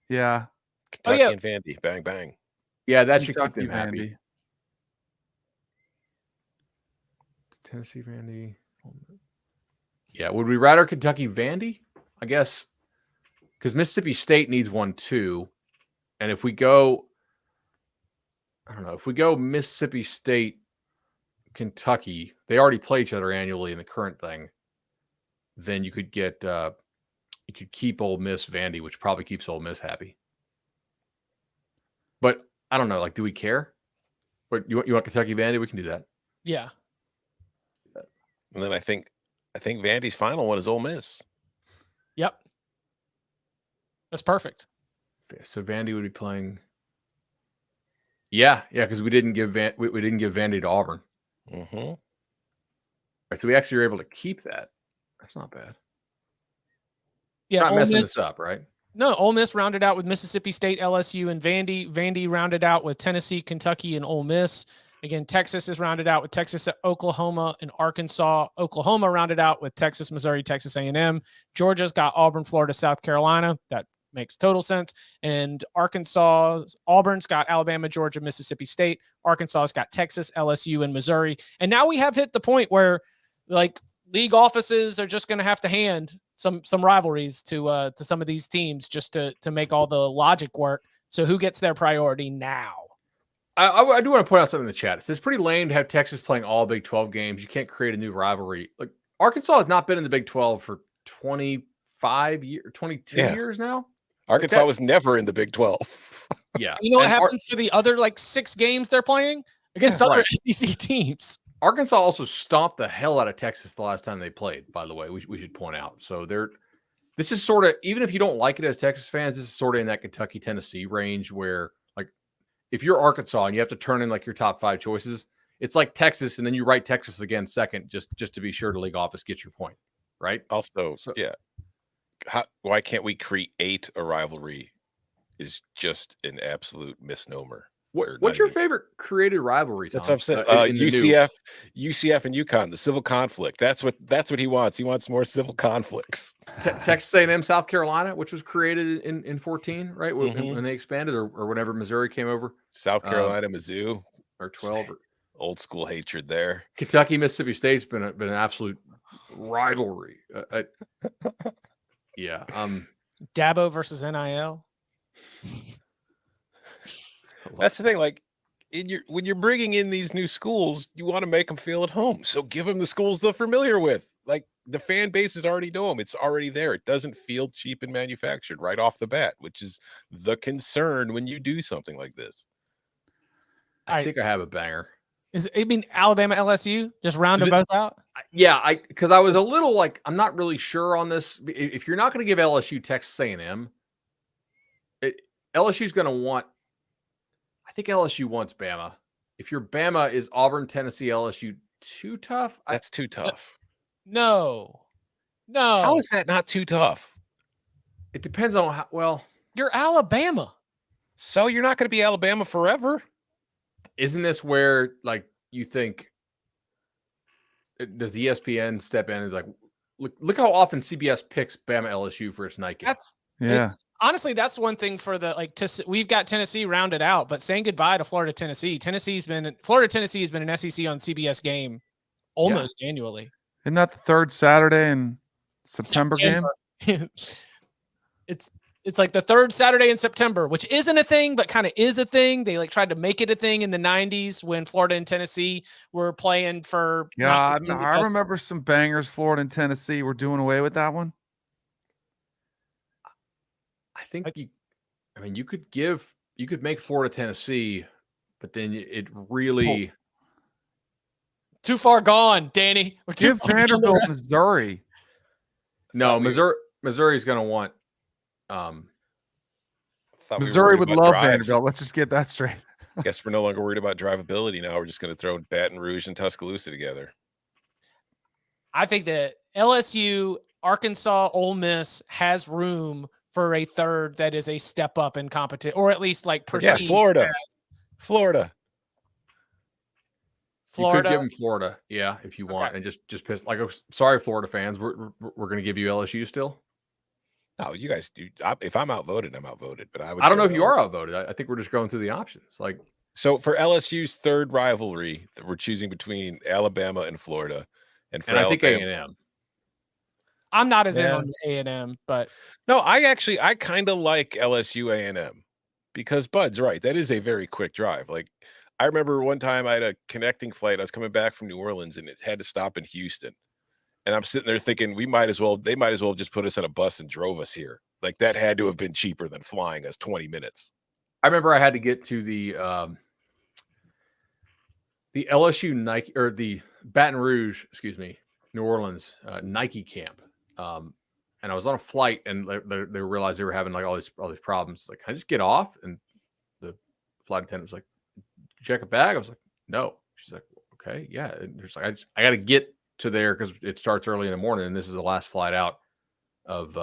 Yeah. Kentucky and Vandy. Bang, bang. Yeah, that should keep them happy. Tennessee, Vandy. Yeah, would we rather Kentucky, Vandy? I guess because Mississippi State needs one too. And if we go, I don't know, if we go Mississippi State, Kentucky, they already play each other annually in the current thing. Then you could get, you could keep Ole Miss, Vandy, which probably keeps Ole Miss happy. But I don't know, do we care? But you want Kentucky, Vandy? We can do that. Yeah. And then I think Vandy's final one is Ole Miss. Yep. That's perfect. So Vandy would be playing. Yeah, because we didn't give Vandy to Auburn. Mm-hmm. Right, so we actually were able to keep that. That's not bad. Yeah, not messing this up, right? No, Ole Miss rounded out with Mississippi State, LSU, and Vandy. Vandy rounded out with Tennessee, Kentucky, and Ole Miss. Again, Texas is rounded out with Texas, Oklahoma, and Arkansas. Oklahoma rounded out with Texas, Missouri, Texas A&M. Georgia's got Auburn, Florida, South Carolina. That makes total sense. And Auburn's got Alabama, Georgia, Mississippi State. Arkansas's got Texas, LSU, and Missouri. And now we have hit the point where, league offices are just going to have to hand some rivalries to some of these teams just to make all the logic work. So who gets their priority now? I do want to point out something in the chat. It says pretty lame to have Texas playing all Big 12 games. You can't create a new rivalry. Arkansas has not been in the Big 12 for 22 years now. Arkansas was never in the Big 12. Yeah. You know what happens for the other 6 games they're playing against other SEC teams? Arkansas also stomped the hell out of Texas the last time they played, by the way, we should point out. So this is sort of, even if you don't like it as Texas fans, this is sort of in that Kentucky, Tennessee range where if you're Arkansas and you have to turn in your top 5 choices, it's like Texas, and then you write Texas again second, just to be sure the league office gets your point, right? Also, why can't we create a rivalry is just an absolute misnomer. What's your favorite created rivalry, Tom? That's what I'm saying. In the new? UCF and UConn, the civil conflict. That's what he wants. He wants more civil conflicts. Texas A&M, South Carolina, which was created in 14, right? Mhm. When they expanded, or whenever Missouri came over, South Carolina, Mizzou, or 12, or old school hatred there. Kentucky, Mississippi State's been an absolute rivalry. Yeah. Dabo versus NIL. That's the thing. Like, when you're bringing in these new schools, you want to make them feel at home. So give them the schools they're familiar with. Like, the fan base is already know them. It's already there. It doesn't feel cheap and manufactured right off the bat, which is the concern when you do something like this. I think I have a banger. Alabama, LSU? Just round them both out? Yeah, because I was a little like, I'm not really sure on this. If you're not going to give LSU Texas A&M, LSU's going to want. I think LSU wants Bama. If your Bama is Auburn, Tennessee, LSU, too tough. That's too tough. No. How is that not too tough? It depends on how well. You're Alabama. So you're not going to be Alabama forever. Isn't this where, like, you think, does ESPN step in and like, look how often CBS picks Bama LSU for its night game? Honestly, that's one thing for we've got Tennessee rounded out, but saying goodbye to Florida, Tennessee. Florida, Tennessee has been an SEC on CBS game almost annually. Isn't that the third Saturday in September game? It's like the third Saturday in September, which isn't a thing, but kind of is a thing. They tried to make it a thing in the 90s when Florida and Tennessee were playing for. Yeah, I remember some bangers. Florida and Tennessee were doing away with that one. I think you could make Florida, Tennessee, but then it really too far gone, Danny. We're too Give Vanderbilt, Missouri. No, Missouri's going to want. Missouri would love Vanderbilt. Let's just get that straight. Guess we're no longer worried about drivability now. We're just going to throw Baton Rouge and Tuscaloosa together. I think that LSU, Arkansas, Ole Miss has room for a third that is a step up in competition, or at least like perceived. Yeah, Florida. You could give them Florida, yeah, if you want, and just piss. Like, sorry, Florida fans, we're going to give you LSU still. No, you guys do. If I'm outvoted, I'm outvoted. But I don't know if you are outvoted. I think we're just going through the options. Like, so for LSU's third rivalry, that we're choosing between Alabama and Florida, and I think A&M. I'm not as in on the A&M, but no, I kind of like LSU A&M because Bud's right. That is a very quick drive. Like, I remember one time I had a connecting flight. I was coming back from New Orleans and it had to stop in Houston. And I'm sitting there thinking they might as well just put us on a bus and drove us here. Like, that had to have been cheaper than flying us 20 minutes. I remember I had to get to the LSU Nike, or the Baton Rouge, New Orleans Nike camp. And I was on a flight and they realized they were having like all these problems. Like, can I just get off? And the flight attendant was like, check a bag. I was like, no. She's like, okay, yeah. And there's like, I got to get to there because it starts early in the morning, and this is the last flight out of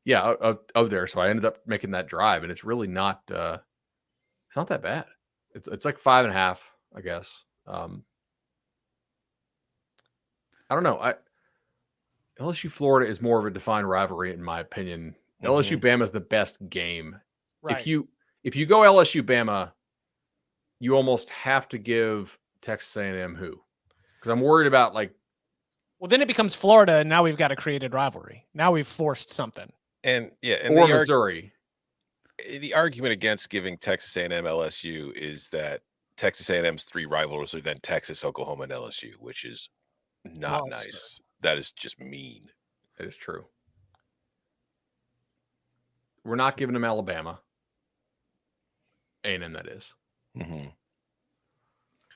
there. So I ended up making that drive, and it's really not it's not that bad. It's like 5.5, I guess. I don't know. LSU Florida is more of a defined rivalry in my opinion. Mm-hmm. LSU Bama is the best game. Right. If you go LSU Bama, you almost have to give Texas A&M who? Because I'm worried about well, then it becomes Florida, and now we've got a created rivalry. Now we've forced something. And or Missouri. The argument against giving Texas A&M LSU is that Texas A&M's three rivals are then Texas, Oklahoma, and LSU, which is not nice. That is just mean. That is true. We're not giving them Alabama. A&M, that is. Mm-hmm.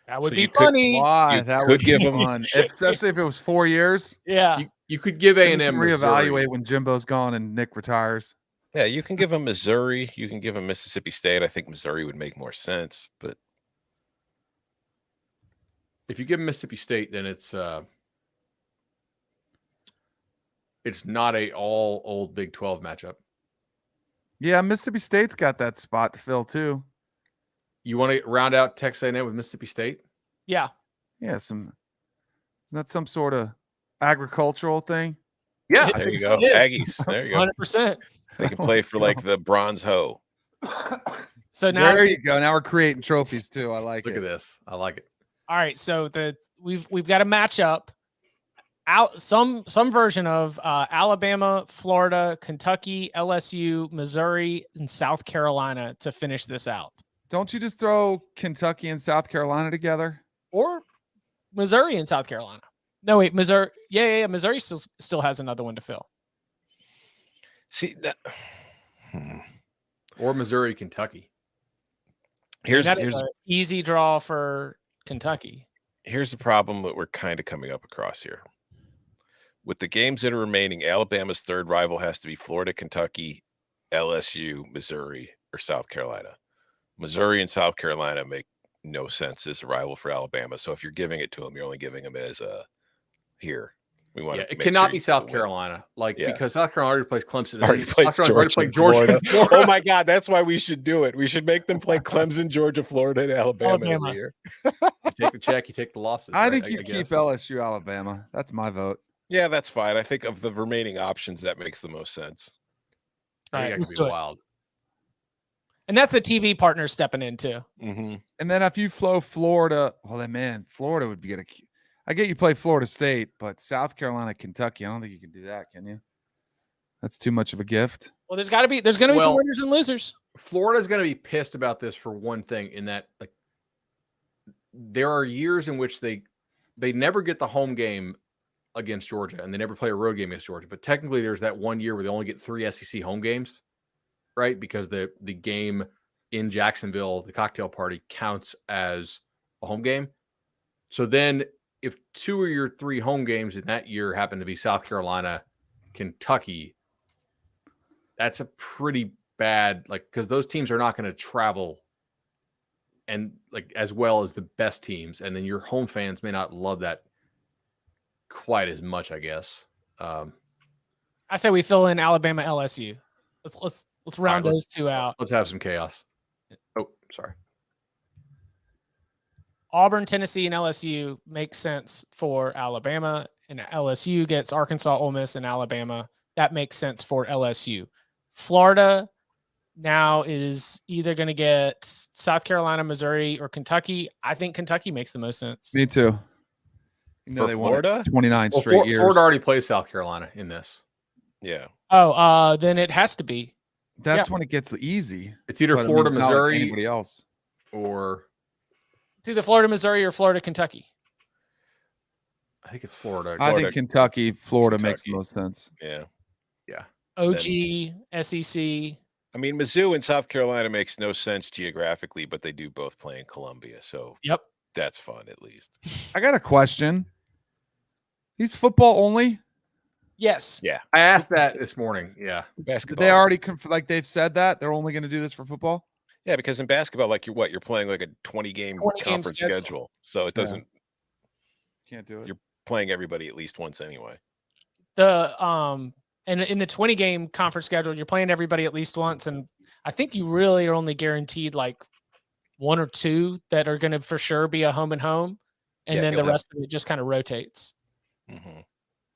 That would be funny. Why? That would give them fun. Especially if it was 4 years. Yeah. You could give A&M reevaluate when Jimbo's gone and Nick retires. Yeah, you can give them Missouri. You can give them Mississippi State. I think Missouri would make more sense. But if you give them Mississippi State, then it's not a all old Big 12 matchup. Yeah, Mississippi State's got that spot to fill too. You want to round out Texas A&M with Mississippi State? Yeah. Yeah, isn't that some sort of agricultural thing? Yeah, There you go. it is. Aggies. There you go. 100%. They can play for like the bronze hoe. So now, There you go. Now we're creating trophies too. I like Look it. at this. I like it. all right. So we've got a matchup out some version of Alabama, Florida, Kentucky, LSU, Missouri, and South Carolina to finish this out, Don't you just throw Kentucky and South Carolina together? or Missouri and South Carolina. No, wait, Missouri. Yeah. Missouri still has another one to fill. See that. Or Missouri, Kentucky. Here's That is an easy draw for Kentucky. here's the problem that we're kind of coming up across here. With the games that are remaining, Alabama's third rival has to be Florida, Kentucky, LSU, Missouri, or South Carolina. Missouri and South Carolina make no sense as a rival for Alabama. So if you're giving it to them, you're only giving them as a here. We want Yeah, to it make cannot sure be you South win. Carolina, like Yeah. because South Carolina already plays Clemson. and Already South plays Carolina's already Georgia, played and Georgia. Florida. and Florida. Oh my God, that's why we should do it. We should make them play Clemson, Georgia, Florida, and Alabama every year. You take the check, you take the losses. I right? think you keep guess. LSU, Alabama. That's my vote. Yeah, that's fine. I think of the remaining options, that makes the most sense. I All think right, that let's could do be it. wild. And that's the TV partner stepping in too. Mm-hmm. And then if you flow Florida, well then man, Florida would be good. I get you play Florida State, but South Carolina, Kentucky, I don't think you can do that, can you? That's too much of a gift. Well, there's going to be some Well, winners and losers. Florida's going to be pissed about this for one thing, in that like there are years in which they never get the home game against Georgia, and they never play a road game against Georgia. But technically, there's that 1 year where they only get 3 SEC home games, right? Because the game in Jacksonville, the cocktail party, counts as a home game. So then, if 2 of your 3 home games in that year happen to be South Carolina, Kentucky, that's a pretty bad, like, because those teams are not going to travel and like as well as the best teams, and then your home fans may not love that quite as much, I guess. I say we fill in Alabama, LSU. Let's round right, those two out. Let's have some chaos. Oh, sorry. Auburn, Tennessee, and LSU makes sense for Alabama, and LSU gets Arkansas, Ole Miss, and Alabama. That makes sense for LSU. Florida now is either going to get South Carolina, Missouri, or Kentucky. I think Kentucky makes the most sense. Me too. You know For they won Florida? 29 Well, straight years. Florida already plays South Carolina in this. Yeah. Oh, then it has to be. That's when it ggets easy. It's either But, I mean, Florida, it's not like Missouri, anybody else. or It's either Florida, Missouri, or Florida, Kentucky. I think it's Florida. I think Kentucky, Florida makes the Kentucky. most sense. Yeah. OG, SEC. I mean, Mizzou and South Carolina makes no sense geographically, but they do both play in Columbia. So Yep. that's fun, at least. I got a question. These football only? Yes. Yeah. I asked that this morning. Yeah. Did Basketball. they already like they've said that they're only going to do this for football? Yeah, because in basketball, like you're playing like a 20-game 20-game conference schedule. schedule. So it doesn't Can't do it. You're playing everybody at least once anyway. And in the 20-game conference schedule, you're playing everybody at least once, and I think you really are only guaranteed like 1 or 2 that are going to for sure be a home and home, and Yeah, then you'll the have- rest of it just kind of rotates. Mm-hmm.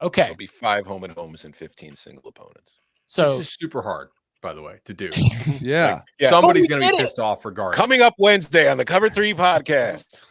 Okay, There'll be 5 home and homes and 15 single opponents. so This is super hard, by the way, to do. Yeah. Yeah. Somebody's But we going to be did it. pissed off regardless. Coming up Wednesday on the Cover 3 podcast.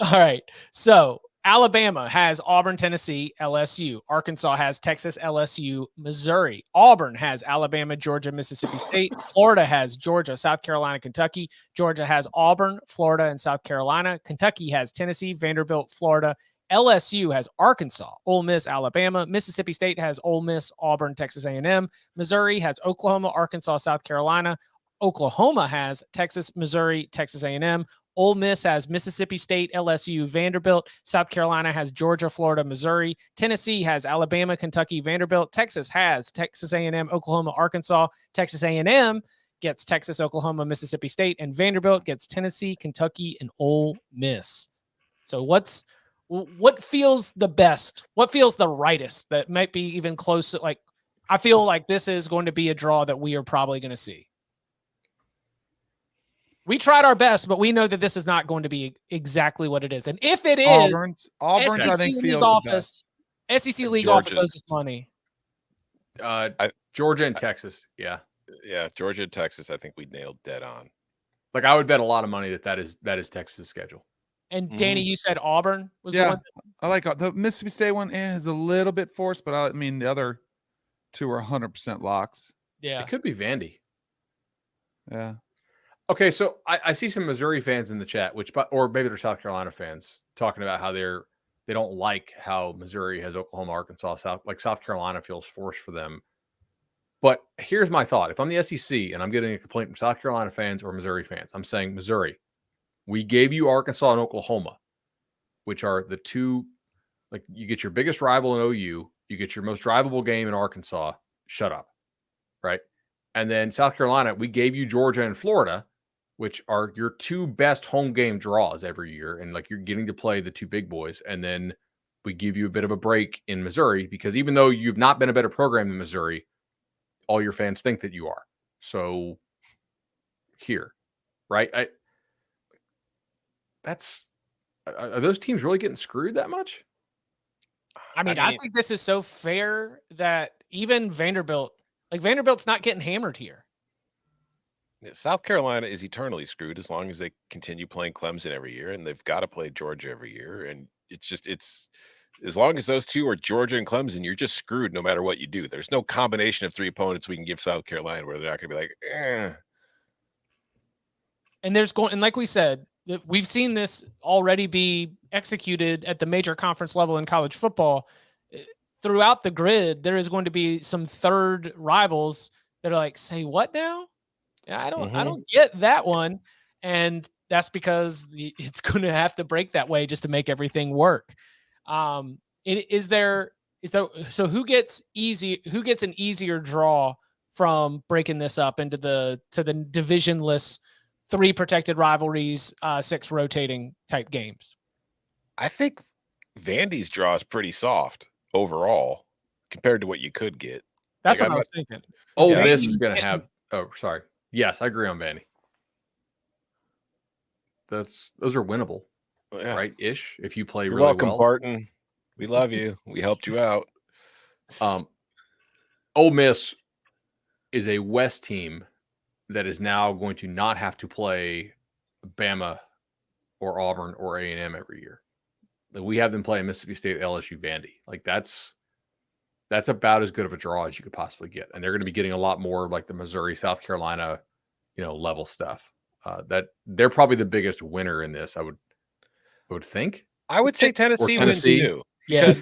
all right, so Alabama has Auburn, Tennessee, LSU. Arkansas has Texas, LSU, Missouri. Auburn has Alabama, Georgia, Mississippi State. Florida has Georgia, South Carolina, Kentucky. Georgia has Auburn, Florida, and South Carolina. Kentucky has Tennessee, Vanderbilt, Florida. LSU has Arkansas, Ole Miss, Alabama. Mississippi State has Ole Miss, Auburn, Texas A&M. Missouri has Oklahoma, Arkansas, South Carolina. Oklahoma has Texas, Missouri, Texas A&M. Ole Miss has Mississippi State, LSU, Vanderbilt. South Carolina has Georgia, Florida, Missouri. Tennessee has Alabama, Kentucky, Vanderbilt. Texas has Texas A&M, Oklahoma, Arkansas. Texas A&M gets Texas, Oklahoma, Mississippi State, and Vanderbilt gets Tennessee, Kentucky, and Ole Miss. So what feels the best? What feels the rightest? That might be even close. Like I feel like this is going to be a draw that we are probably going to see. We tried our best, but we know that this is not going to be exactly what it is. And if it is, Auburn's SEC I think League feels the best. office, SEC League Georgia's. office owes us money. Georgia and Texas. Yeah. Yeah, Georgia and Texas, I think we nailed dead on. Like I would bet a lot of money that is Texas' schedule. And Danny, you said Auburn was the Yeah, one. I like the Mississippi State one. Is a little bit forced, but I mean the other two are 100% locks. Yeah. It could be Vandy. Yeah. Okay, so I see some Missouri fans in the chat, or maybe they're South Carolina fans, talking about how they don't like how Missouri has Oklahoma, Arkansas, South Carolina feels forced for them. But here's my thought: if I'm the SEC and I'm getting a complaint from South Carolina fans or Missouri fans, I'm saying, Missouri, we gave you Arkansas and Oklahoma, which are the two. Like you get your biggest rival in OU, you get your most drivable game in Arkansas. Shut up, right? And then South Carolina, we gave you Georgia and Florida, which are your two best home game draws every year. And like you're getting to play the two big boys. And then we give you a bit of a break in Missouri because even though you've not been a better program than Missouri, all your fans think that you are. So here, right? Are those teams really getting screwed that much? I mean, I think this is so fair that even Vanderbilt's not getting hammered here. South Carolina is eternally screwed as long as they continue playing Clemson every year, and they've got to play Georgia every year. And it's as long as those two are Georgia and Clemson, you're just screwed no matter what you do. There's no combination of three opponents we can give South Carolina where they're not going to be like, eh. And like we said, we've seen this already be executed at the major conference level in college football. Throughout the grid, there is going to be some third rivals that are like, say what now? I don't get that one. And that's because it's going to have to break that way just to make everything work. So who gets an easier draw from breaking this up into the divisionless 3 protected rivalries, 6 rotating type games? I think Vandy's draw is pretty soft overall compared to what you could get. That's what I was thinking. Ole Miss is going to have. Oh, sorry. Yes, I agree on Vandy. Those are winnable, right? Ish if you play You're really welcome, well. Barton. We love you. We helped you out. Ole Miss is a West team that is now going to not have to play Bama or Auburn or A&M every year. We have them playing Mississippi State, LSU, Vandy. Like that's about as good of a draw as you could possibly get. And they're going to be getting a lot more of like the Missouri, South Carolina, level stuff. That they're probably the biggest winner in this. I would think. I would say Tennessee wins too. Yeah,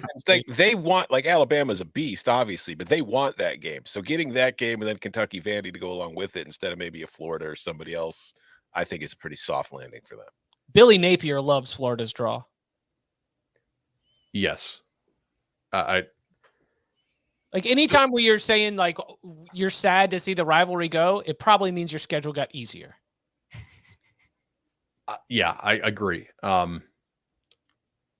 they want, like, Alabama's a beast, obviously, but they want that game. So getting that game and then Kentucky Vandy to go along with it instead of maybe a Florida or somebody else, I think is a pretty soft landing for them. Billy Napier loves Florida's draw. Yes. Like anytime where you're saying like you're sad to see the rivalry go, it probably means your schedule got easier. Yeah, I agree.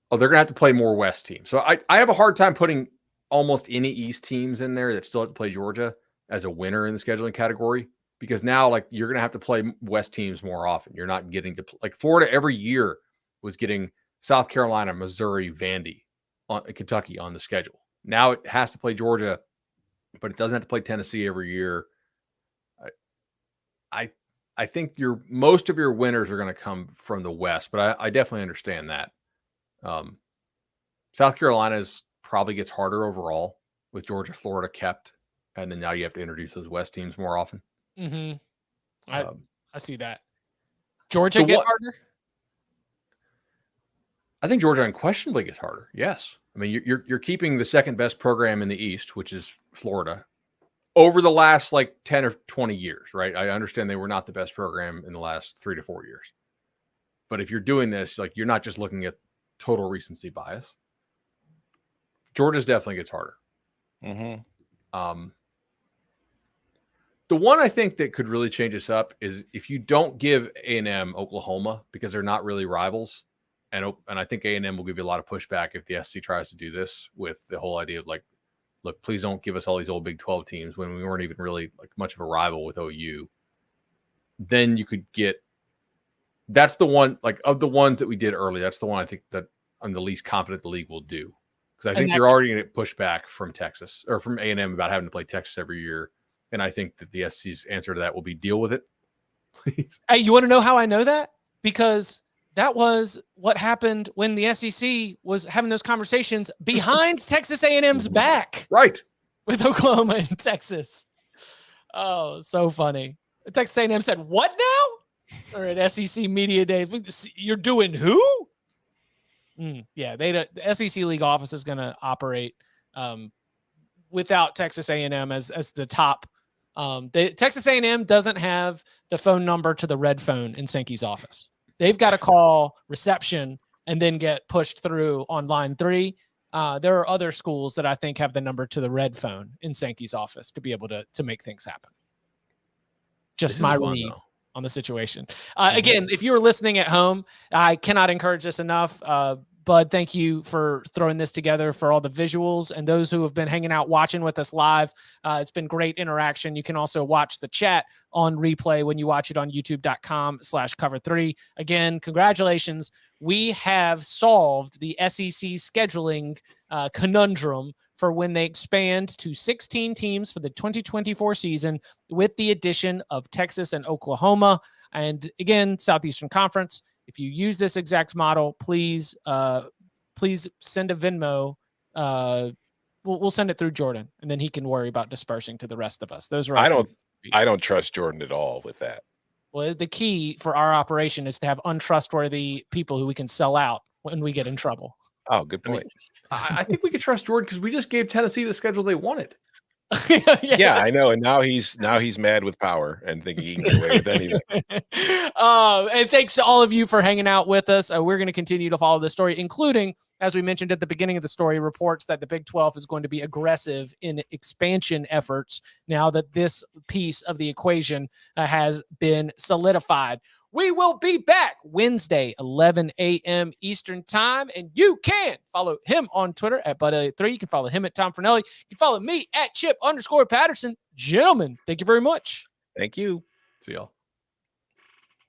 They're going to have to play more West teams. So I have a hard time putting almost any East teams in there that still have to play Georgia as a winner in the scheduling category, because now like you're going to have to play West teams more often. You're not getting to like Florida every year was getting South Carolina, Missouri, Vandy, Kentucky on the schedule. Now it has to play Georgia, but it doesn't have to play Tennessee every year. I think most of your winners are going to come from the West, but I definitely understand that. South Carolina's probably gets harder overall with Georgia, Florida kept, and then now you have to introduce those West teams more often. Mm-hmm. I see that. Georgia get harder? I think Georgia unquestionably gets harder. Yes. I mean, you're keeping the second best program in the East, which is Florida, over the last like 10 or 20 years, right? I understand they were not the best program in the last 3 to 4 years. But if you're doing this, like you're not just looking at total recency bias. Georgia's definitely gets harder. Mm-hmm. The one I think that could really change us up is if you don't give A&M Oklahoma, because they're not really rivals. And I think A&M will give you a lot of pushback if the SC tries to do this with the whole idea of like, look, please don't give us all these old Big 12 teams when we weren't even really like much of a rival with OU. Then you could get That's the one, like of the ones that we did early, that's the one I think that I'm the least confident the league will do. Because I think you're already going to get pushback from Texas or from A&M about having to play Texas every year. And I think that the SEC's answer to that will be deal with it, please. Hey, you want to know how I know that? Because that was what happened when the SEC was having those conversations behind Texas A&M's back. Right. With Oklahoma and Texas. Oh, so funny. Texas A&M said, what now? Or at SEC Media Day, you're doing who? Yeah, the SEC League office is going to operate without Texas A&M as the top. Texas A&M doesn't have the phone number to the red phone in Sankey's office. They've got to call reception and then get pushed through on line 3. There are other schools that I think have the number to the red phone in Sankey's office to be able to make things happen. Just my read on the situation. Again, if you were listening at home, I cannot encourage this enough. Bud, thank you for throwing this together, for all the visuals, and those who have been hanging out watching with us live. It's been great interaction. You can also watch the chat on replay when you watch it on youtube.com/cover3. Again, congratulations. We have solved the SEC scheduling conundrum for when they expand to 16 teams for the 2024 season with the addition of Texas and Oklahoma. And again, Southeastern Conference. If you use this exact model, please send a Venmo. We'll send it through Jordan, and then he can worry about dispersing to the rest of us. Those are I don't trust Jordan at all with that. Well, the key for our operation is to have untrustworthy people who we can sell out when we get in trouble. Oh, good point. I think we can trust Jordan because we just gave Tennessee the schedule they wanted. Yes. Yeah, I know. And now he's mad with power and thinking he can get away with anything. And thanks to all of you for hanging out with us. We're going to continue to follow this story, including, as we mentioned at the beginning of the story, reports that the Big 12 is going to be aggressive in expansion efforts now that this piece of the equation has been solidified. We will be back Wednesday, 11 a.m. Eastern time, and you can follow him on Twitter at BudElliott3. You can follow him at Tom Fernelli. You can follow me at Chip_Patterson. Gentlemen, thank you very much. Thank you. See y'all.